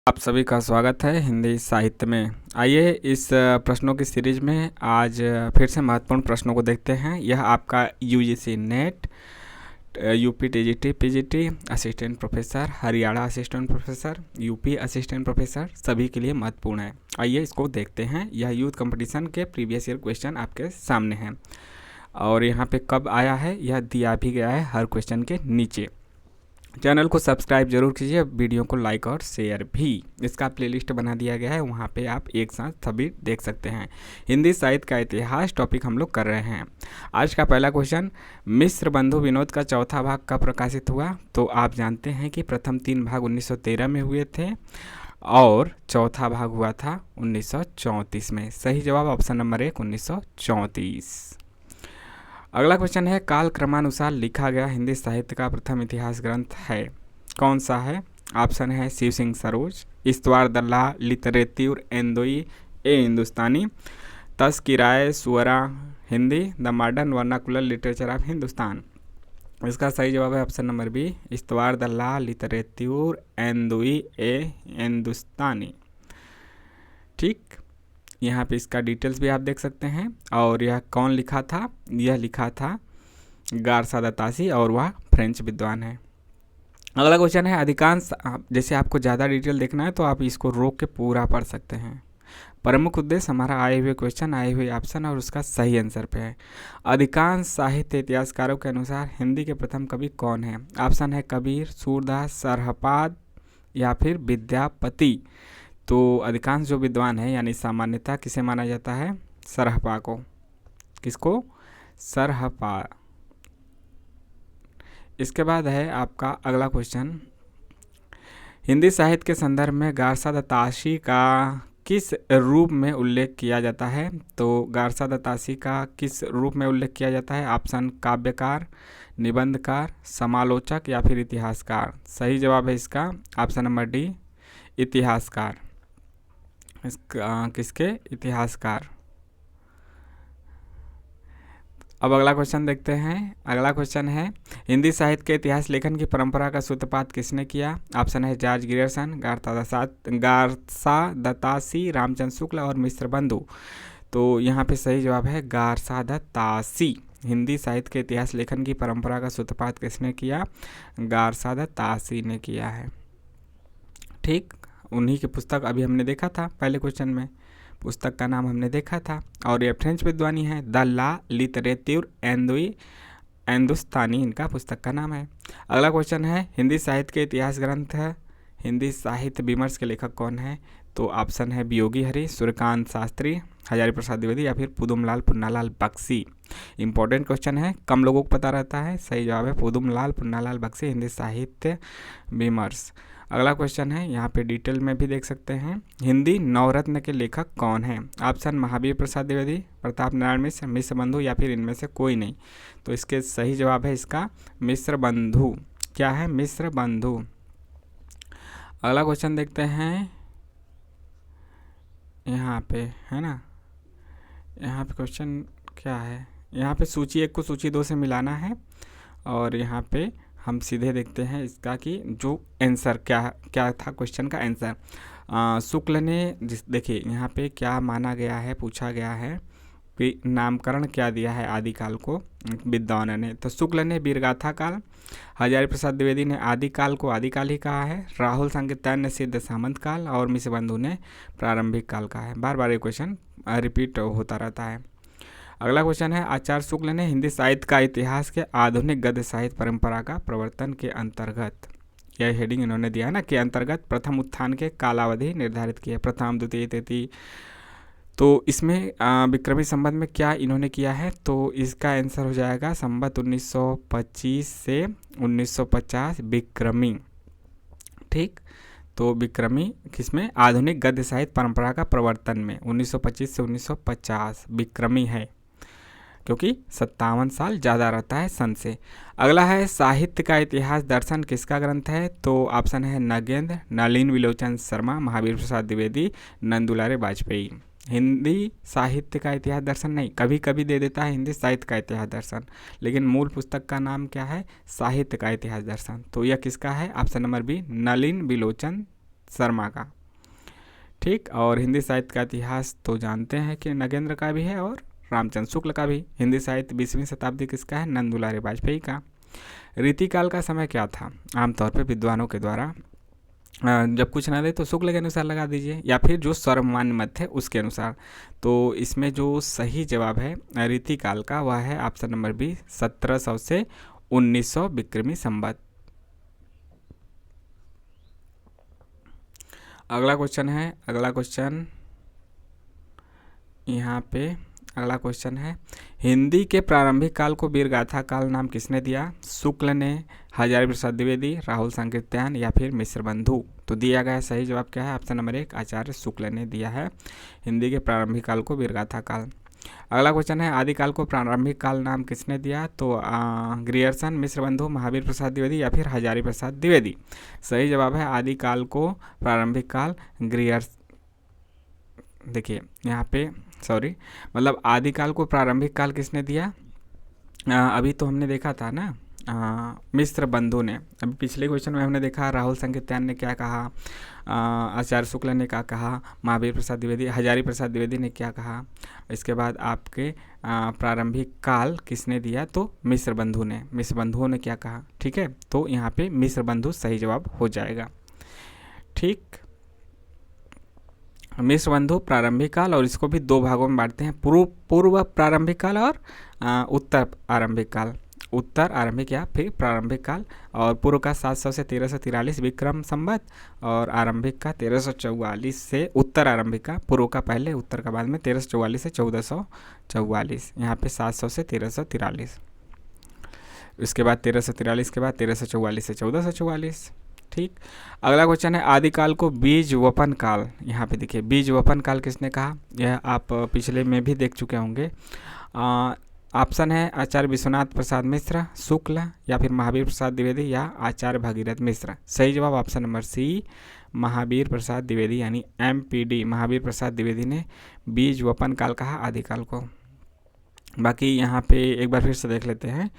आप सभी का स्वागत है हिंदी साहित्य में। आइए इस प्रश्नों की सीरीज में आज फिर से महत्वपूर्ण प्रश्नों को देखते हैं। यह आपका UGC net, UP TGT PGT, assistant professor, Haryana assistant professor, UP assistant professor सभी के लिए महत्वपूर्ण है। आइए इसको देखते हैं। यह यूथ कंपटीशन के प्रीवियस ईयर क्वेश्चन आपके सामने हैं और यहाँ पे कब आया है यह दिया भी गया है हर क्वेश्चन के नीचे। चैनल को सब्सक्राइब जरूर कीजिए, वीडियो को लाइक और शेयर भी। इसका प्लेलिस्ट बना दिया गया है, वहाँ पे आप एक साथ सभी देख सकते हैं। हिंदी साहित्य का इतिहास टॉपिक हम लोग कर रहे हैं। आज का पहला क्वेश्चन, मिस्र बंधु विनोद का चौथा भाग कब प्रकाशित हुआ? तो आप जानते हैं कि प्रथम 3 भाग 1913 में हुए थे और चौथा भाग हुआ था 1934 में। सही जवाब ऑप्शन नंबर 1 1934। अगला क्वेश्चन है, काल क्रमानुसार लिखा गया हिंदी साहित्य का प्रथम इतिहास ग्रंथ है, कौन सा है? ऑप्शन है शिव सिंह सरोज, इस्तवार दल्ला, लिटरेत्यूर एंदोई ए हिंदुस्तानी, तस्किराए सुअरा Hindi, the modern vernacular literature of Hindustan. इसका सही जवाब है ऑप्शन नंबर बी, इस्तवार दल्ला, लिटरेत्यूर एंदोई ए हिंदुस्तानी। ठीक, यहाँ पे इसका डिटेल्स भी आप देख सकते हैं। और यह कौन लिखा था? यह लिखा था गारसा दतासी और वह फ्रेंच विद्वान है। अगला क्वेश्चन है, अधिकांश जैसे आपको ज़्यादा डिटेल देखना है तो आप इसको रोक के पूरा पढ़ सकते हैं। प्रमुख उद्देश्य हमारा आए हुए क्वेश्चन, आए हुए ऑप्शन और उसका सही आंसर पे है। अधिकांश साहित्य इतिहासकारों के अनुसार हिंदी के प्रथम कवि कौन है? ऑप्शन है कबीर, सूरदास, सरहपाद या फिर विद्यापति। तो अधिकांश जो विद्वान है यानी सामान्यतः किसे माना जाता है? सरहपा को। किसको? सरहपा। इसके बाद है आपका अगला क्वेश्चन, हिंदी साहित्य के संदर्भ में गारसा दतासी का किस रूप में उल्लेख किया जाता है? तो गारसा दतासी का किस रूप में उल्लेख किया जाता है? ऑप्शन काव्यकार, निबंधकार, समालोचक या फिर इतिहासकार। सही जवाब है इसका ऑप्शन नंबर डी, इतिहासकार। किसके? इतिहासकार। अब अगला क्वेश्चन देखते हैं। अगला क्वेश्चन है, हिंदी साहित्य के इतिहास लेखन की परंपरा का सूत्रपात किसने किया? ऑप्शन है जॉर्ज ग्रियर्सन, गारसा दतासी, रामचंद्र शुक्ल और मिस्र बंधु। तो यहाँ पे सही जवाब है गारसा दतासी। हिंदी साहित्य के इतिहास लेखन की परंपरा का सूत्रपात किसने किया? गारसा दतासी ने किया है। ठीक, उन्हीं की पुस्तक अभी हमने देखा था पहले क्वेश्चन में, पुस्तक का नाम हमने देखा था और ये फ्रेंच विद्वानी है, द ला लिटरेत्यूर एंदोई हिंदुस्तानी इनका पुस्तक का नाम है। अगला क्वेश्चन है, हिंदी साहित्य के इतिहास ग्रंथ है हिंदी साहित्य विमर्श के लेखक कौन है? तो ऑप्शन है वियोगी हरि, सूर्यकांत शास्त्री, हजारी प्रसाद द्विवेदी या फिर पुदुमलाल पुन्नालाल बख्शी। इंपॉर्टेंट क्वेश्चन है, कम लोगों को पता रहता है। सही जवाब है पुदुमलाल पुन्नालाल बख्शी, हिंदी साहित्य विमर्श। अगला क्वेश्चन है, यहाँ पे डिटेल में भी देख सकते हैं, हिंदी नवरत्न के लेखक कौन है? ऑप्शन महावीर प्रसाद द्विवेदी, प्रताप नारायण मिश्र, मिश्र बंधु या फिर इनमें से कोई नहीं। तो इसके सही जवाब है इसका मिश्र बंधु। क्या है? मिश्र बंधु। अगला क्वेश्चन देखते हैं, यहाँ पे है ना, यहाँ पे क्वेश्चन क्या है? यहाँ पे सूची 1 को सूची 2 से मिलाना है और यहाँ पे हम सीधे देखते हैं इसका कि जो आंसर क्या था क्वेश्चन का आंसर। शुक्ल ने देखिए यहाँ पे क्या माना गया है, पूछा गया है नामकरण क्या दिया है आदिकाल को विद्वान ने। तो शुक्ल ने वीरगाथा काल, हजारी प्रसाद द्विवेदी ने आदिकाल को आदिकाल ही कहा है, राहुल सांकृत्यायन ने सिद्ध सामंत काल और मिश्र बंधु ने प्रारंभिक काल कहा है। बार बार ये क्वेश्चन रिपीट होता रहता है। अगला क्वेश्चन है, आचार्य शुक्ल ने हिंदी साहित्य का इतिहास के आधुनिक गद्य साहित्य परंपरा का प्रवर्तन के अंतर्गत, यह हेडिंग इन्होंने दिया है ना, के अंतर्गत प्रथम उत्थान के कालावधि निर्धारित किए, प्रथम द्वितीय तृतीय। तो इसमें विक्रमी संबंध में क्या इन्होंने किया है? तो इसका आंसर हो जाएगा संबत 1925 से 1950 विक्रमी। ठीक, तो विक्रमी किसमें? आधुनिक गद्य साहित्य परंपरा का प्रवर्तन में 1925 से 1950 विक्रमी है, क्योंकि 57 साल ज़्यादा रहता है सन से। अगला है, साहित्य का इतिहास दर्शन किसका ग्रंथ है? तो ऑप्शन है नगेंद्र, नलिन विलोचन शर्मा, महावीर प्रसाद द्विवेदी, नंदुलारे वाजपेयी। हिंदी साहित्य का इतिहास दर्शन नहीं, कभी कभी दे देता है हिंदी साहित्य का इतिहास दर्शन, लेकिन मूल पुस्तक का नाम क्या है? साहित्य का इतिहास दर्शन। तो यह किसका है? Option number B, Nalin विलोचन Sharma का। ठीक। और हिंदी साहित्य का इतिहास तो जानते हैं कि नगेंद्र का भी है और रामचंद्र शुक्ल का भी। हिंदी साहित्य 20वीं शताब्दी किसका है? नंद दुलारी वाजपेयी का। रीतिकाल का समय क्या था? आमतौर पर विद्वानों के द्वारा जब कुछ ना दे तो शुक्ल के अनुसार लगा दीजिए, या फिर जो सर्वमान्य मत है उसके अनुसार। तो इसमें जो सही जवाब है रीतिकाल का वह है ऑप्शन नंबर बी, 1700 से 1900 विक्रमी संवत। अगला क्वेश्चन है, अगला क्वेश्चन यहाँ पे अगला क्वेश्चन है, हिंदी के प्रारंभिक काल को वीरगाथा काल नाम किसने दिया? शुक्ल ने, हजारी प्रसाद द्विवेदी, राहुल सांकृत्यायन या फिर मिश्र बंधु? तो दिया गया सही जवाब क्या है? ऑप्शन नंबर 1 आचार्य शुक्ल ने दिया है हिंदी के प्रारंभिक काल को वीरगाथा काल। अगला क्वेश्चन है, आदिकाल को प्रारंभिक काल नाम किसने दिया? तो ग्रियर्सन, मिश्र बंधु, महावीर प्रसाद द्विवेदी या फिर हजारी प्रसाद द्विवेदी? सही जवाब है आदिकाल को प्रारंभिक काल ग्रियर्स, देखिए यहाँ पे सॉरी, मतलब आदिकाल को प्रारंभिक काल किसने दिया? अभी तो हमने देखा था ना मिश्र बंधु ने। अभी पिछले क्वेश्चन में हमने देखा राहुल सांकृत्यायन ने क्या कहा, आचार्य शुक्ल ने क्या कहा, महावीर प्रसाद द्विवेदी, हजारी प्रसाद द्विवेदी ने क्या कहा। इसके बाद आपके प्रारंभिक काल किसने दिया? तो मिश्र बंधु ने। मिश्र बंधुओं ने क्या कहा? ठीक है, तो यहाँ पे मिश्र बंधु सही जवाब हो जाएगा। ठीक, मिश्र बंधु प्रारंभिक काल, और इसको भी दो भागों में बांटते हैं, पूर्व प्रारंभिक काल और उत्तर आरंभिक काल। उत्तर आरंभिक या फिर प्रारंभिक काल, और पूर्व का 700 से 1343 विक्रम संवत, और आरंभिक का 1344 से उत्तर आरंभिक का, पूर्व का पहले उत्तर का बाद में, 1344 से 1444। यहाँ पे 700 से 1343, इसके बाद 1343 के बाद 1344 से 1444। ठीक। अगला क्वेश्चन है, आदिकाल को बीज वपन काल, यहाँ पे देखिए बीज वपन काल किसने कहा? यह आप पिछले में भी देख चुके होंगे। ऑप्शन है आचार्य विश्वनाथ प्रसाद मिश्र, शुक्ल या फिर महावीर प्रसाद द्विवेदी या आचार्य भागीरथ मिश्र? सही जवाब option number C, Mahavir Prasad Dwivedi, यानी MPD महावीर प्रसाद द्विवेदी ने बीज वपन काल कहा आदिकाल को। बाकी यहाँ पे एक बार फिर से देख लेते हैं।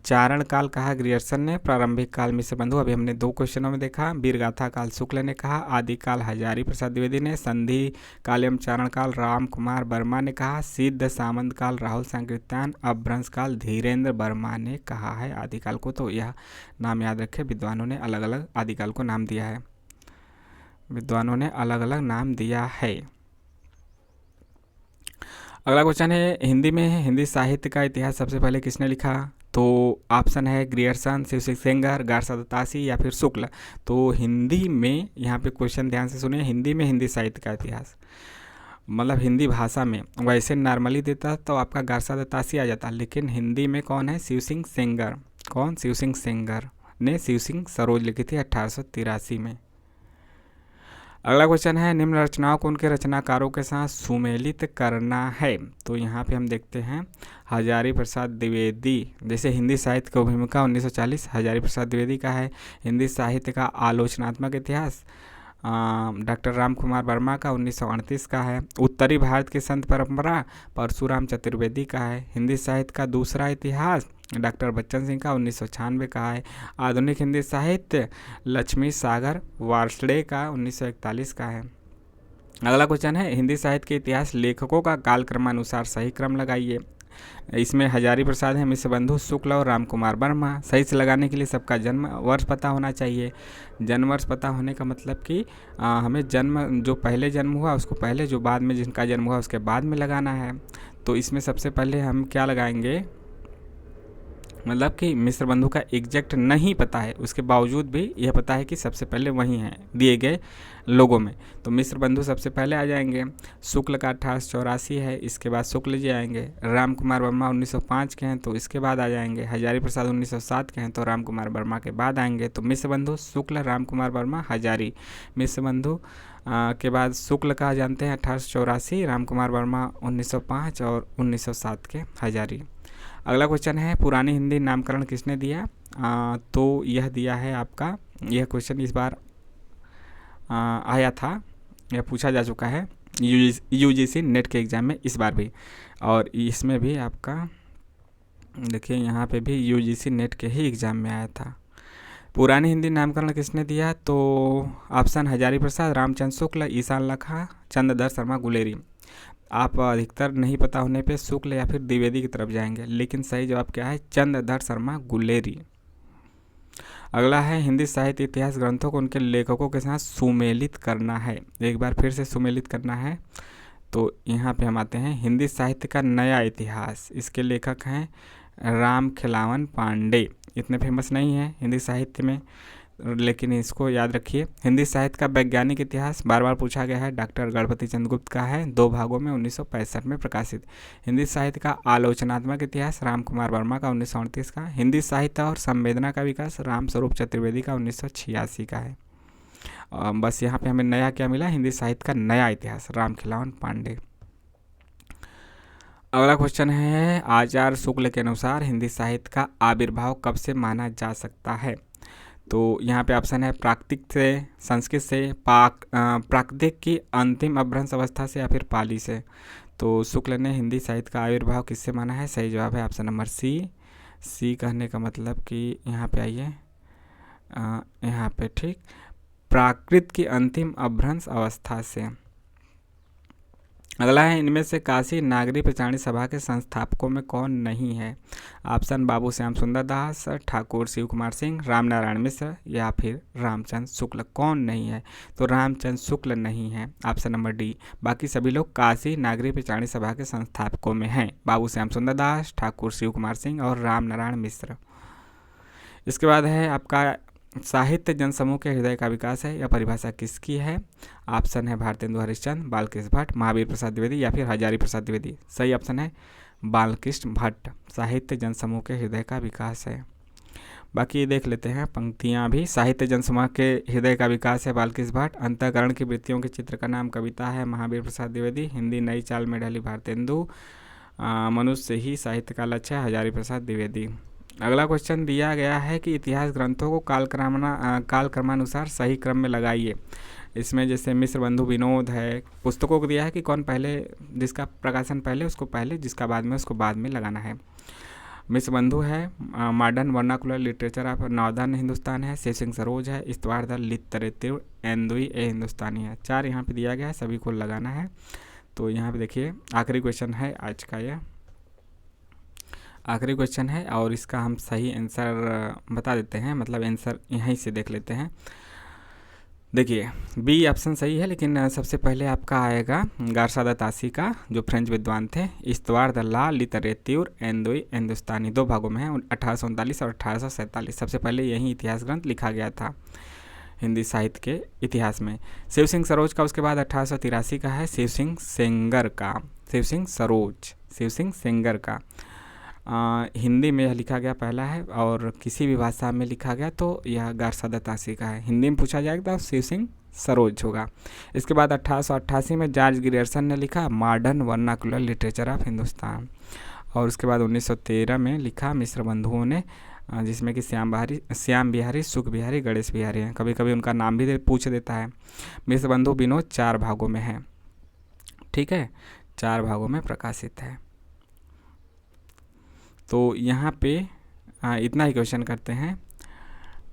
चारण काल कहा ग्रियर्सन ने, प्रारंभिक काल मिश्र बंधु, अभी हमने 2 क्वेश्चनों में देखा। वीरगाथा काल शुक्ल ने कहा, आदिकाल हजारी प्रसाद द्विवेदी ने, संधि काल एवं चारण काल राम कुमार वर्मा ने कहा, सिद्ध सामंत काल राहुल सांकृत्यायन, अपभ्रंश काल धीरेन्द्र वर्मा ने कहा है आदिकाल को। तो यह नाम याद रखें, विद्वानों ने अलग अलग आदिकाल को नाम दिया है, विद्वानों ने अलग अलग नाम दिया है। अगला क्वेश्चन है, हिंदी में हिंदी साहित्य का इतिहास सबसे पहले किसने लिखा? तो ऑप्शन है ग्रियर्सन, शिव सिंह सेंगर, गारसा दत्तासी या फिर शुक्ल। तो हिंदी में, यहाँ पे क्वेश्चन ध्यान से सुनिए, हिंदी में हिंदी साहित्य का इतिहास मतलब हिंदी भाषा में, वैसे नॉर्मली देता तो आपका गारसा दत्तासी आ जाता, लेकिन हिंदी में कौन है? शिव सिंह सेंगर। कौन? शिव सिंह सेंगर ने शिव सिंह सरोज लिखी थी 1883 में। अगला क्वेश्चन है, निम्न रचनाओं को उनके रचनाकारों के साथ सुमेलित करना है। तो यहाँ पे हम देखते हैं हजारी प्रसाद द्विवेदी, जैसे हिंदी साहित्य की भूमिका 1940 हजारी प्रसाद द्विवेदी का है। हिंदी साहित्य का आलोचनात्मक इतिहास डॉक्टर राम कुमार वर्मा का 1938 का है। उत्तरी भारत की संत परंपरा परशुराम चतुर्वेदी का है। हिंदी साहित्य का दूसरा इतिहास डॉक्टर बच्चन सिंह का 1996 का है। आधुनिक हिंदी साहित्य लक्ष्मी सागर वार्ष्णेय का 1941 का है। अगला क्वेश्चन है, हिंदी साहित्य के इतिहास लेखकों का कालक्रमानुसार सही क्रम लगाइए। इसमें हजारी प्रसाद है, मिश्र बंधु, शुक्ल और राम कुमार वर्मा। सही से लगाने के लिए सबका जन्म वर्ष पता होना चाहिए। जन्म वर्ष पता होने का मतलब कि हमें जन्म, जो पहले जन्म हुआ उसको पहले, जो बाद में जिनका जन्म हुआ उसके बाद में लगाना है। तो इसमें सबसे पहले हम क्या लगाएंगे, मतलब कि मिश्र बंधु का एग्जैक्ट नहीं पता है, उसके बावजूद भी यह पता है कि सबसे पहले वही हैं दिए गए लोगों में। तो मिश्र बंधु सबसे पहले आ जाएंगे। शुक्ल का 1884 है, इसके बाद शुक्ल जी आएंगे। राम कुमार वर्मा 1905 के हैं, तो इसके बाद आ जाएंगे। हजारी प्रसाद 1907 के हैं, तो राम कुमार वर्मा के बाद आएंगे। तो मिश्र बंधु, शुक्ल, राम कुमार वर्मा, हजारी। मिश्र बंधु के बाद शुक्ल का जानते हैं 1884, राम कुमार वर्मा 1905 और 1907 के हजारी। अगला क्वेश्चन है, पुरानी हिंदी नामकरण किसने दिया? तो यह दिया है आपका, यह क्वेश्चन इस बार आया था, यह पूछा जा चुका है UGC नेट के एग्ज़ाम में इस बार भी, और इसमें भी आपका देखिए यहाँ पे भी UGC नेट के ही एग्ज़ाम में आया था। पुरानी हिंदी नामकरण किसने दिया? तो ऑप्शन हजारी प्रसाद, रामचंद्र शुक्ल, ईशान लखा, चंद्रधर शर्मा गुलेरी। आप अधिकतर नहीं पता होने पे शुक्ल या फिर द्विवेदी की तरफ जाएंगे, लेकिन सही जवाब क्या है? चंद्रधर शर्मा गुलेरी। अगला है हिंदी साहित्य इतिहास ग्रंथों को उनके लेखकों के साथ सुमेलित करना है। एक बार फिर से सुमेलित करना है, तो यहाँ पे हम आते हैं हिंदी साहित्य का नया इतिहास। इसके लेखक हैं राम खिलावन पांडे। इतने फेमस नहीं है हिंदी साहित्य में, लेकिन इसको याद रखिए। हिंदी साहित्य का वैज्ञानिक इतिहास बार बार पूछा गया है, डॉक्टर गणपति चंद्र गुप्त का है, 2 भागों में 1965 में प्रकाशित। हिंदी साहित्य का आलोचनात्मक इतिहास राम कुमार वर्मा का 1938 का। हिंदी साहित्य और संवेदना का विकास राम स्वरूप चतुर्वेदी का 1986 का है। बस यहाँ पे हमें नया क्या मिला? हिंदी साहित्य का नया इतिहास, राम खिलावन पांडे। अगला क्वेश्चन है आचार्य शुक्ल के अनुसार हिंदी साहित्य का आविर्भाव कब से माना जा सकता है? तो यहाँ पे ऑप्शन है प्राकृतिक से, संस्कृत से, प्राकृतिक की अंतिम अपभ्रंश अवस्था से, या फिर पाली से। तो शुक्ल ने हिंदी साहित्य का आविर्भाव किससे माना है? सही जवाब है ऑप्शन नंबर सी कहने का मतलब कि यहाँ पे आइए, यहाँ पे ठीक, प्राकृत की अंतिम अपभ्रंश अवस्था से। अगला है इनमें से काशी नागरी प्रचारणी सभा के संस्थापकों में कौन नहीं है? ऑप्शन बाबू श्याम सुंदर दास, ठाकुर शिव कुमार सिंह, रामनारायण मिश्र, या फिर रामचंद्र शुक्ल। कौन नहीं है? तो रामचंद्र शुक्ल नहीं है, ऑप्शन नंबर डी। बाकी सभी लोग काशी नागरी प्रचारणी सभा के संस्थापकों में हैं, बाबू श्याम सुंदर दास, ठाकुर शिव कुमार सिंह और रामनारायण मिश्र। इसके बाद है आपका साहित्य जनसमूह के हृदय का विकास है, यह परिभाषा किसकी है? ऑप्शन है भारतेंदु हरिश्चंद्र, बालकृष्ण भट्ट, महावीर प्रसाद द्विवेदी, या फिर हजारी प्रसाद द्विवेदी। सही ऑप्शन है बालकृष्ण भट्ट। साहित्य जनसमूह के हृदय का विकास है। बाकी देख लेते हैं पंक्तियाँ भी। साहित्य जनसमूह के हृदय का विकास है बालकृष्ण भट्ट। अंतःकरण की वृत्तियों के चित्र का नाम कविता है महावीर प्रसाद द्विवेदी। हिंदी नई चाल में ढली भारतेंदु। मनुष्य ही साहित्य का लक्ष्य है, हजारी प्रसाद द्विवेदी। अगला क्वेश्चन दिया गया है कि इतिहास ग्रंथों को कालक्रमानुसार सही क्रम में लगाइए। इसमें जैसे मिश्र बंधु विनोद है, पुस्तकों को दिया है कि कौन पहले, जिसका प्रकाशन पहले उसको पहले, जिसका बाद में उसको बाद में लगाना है। मिश्र बंधु है modern vernacular literature of northern Hindustan है, शिव सिंह सरोज है, इस्तवार द लिटरेटिव एंदुई ए हिंदुस्तानी है। 4 यहाँ पे दिया गया है, सभी को लगाना है। तो यहाँ पे देखिए आखिरी क्वेश्चन है आज का, यह आखिरी क्वेश्चन है और इसका हम सही आंसर बता देते हैं, मतलब आंसर यहीं से देख लेते हैं। देखिए बी ऑप्शन सही है, लेकिन सबसे पहले आपका आएगा गारसा द तासी का, जो फ्रेंच विद्वान थे। इस्तवार द ला लिटरेटिव एंदुई हिंदुस्तानी 2 भागों में है, 1839 और 1847। सबसे पहले यही इतिहास ग्रंथ लिखा गया था हिंदी साहित्य के इतिहास में। शिव सिंह सरोज का उसके बाद 1883 का है, शिव सिंह सेंगर का, शिव सिंह सरोज, शिव सिंह सेंगर का। हिंदी में यह लिखा गया पहला है, और किसी भी भाषा में लिखा गया तो यह गारसा द तासी का है। हिंदी में पूछा जाएगा तो शिव सिंह सरोज होगा। इसके बाद 1888 में जॉर्ज ग्रियर्सन ने लिखा modern vernacular literature of Hindustan, और उसके बाद 1913 में लिखा मिश्र बंधुओं ने, जिसमें कि श्याम बिहारी, सुख बिहारी, गणेश बिहारी हैं। कभी कभी उनका नाम भी पूछ देता है। मिश्र बंधु विनोद 4 भागों में है, ठीक है, 4 भागों में प्रकाशित है। तो यहाँ पे इतना ही क्वेश्चन करते हैं,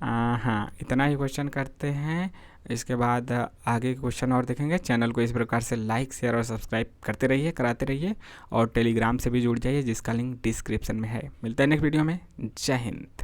हाँ इतना ही क्वेश्चन करते हैं। इसके बाद आगे क्वेश्चन और देखेंगे। चैनल को इस प्रकार से लाइक, शेयर और सब्सक्राइब करते रहिए, कराते रहिए, और टेलीग्राम से भी जुड़ जाइए, जिसका लिंक डिस्क्रिप्शन में है। मिलते हैं नेक्स्ट वीडियो में। जय हिंद।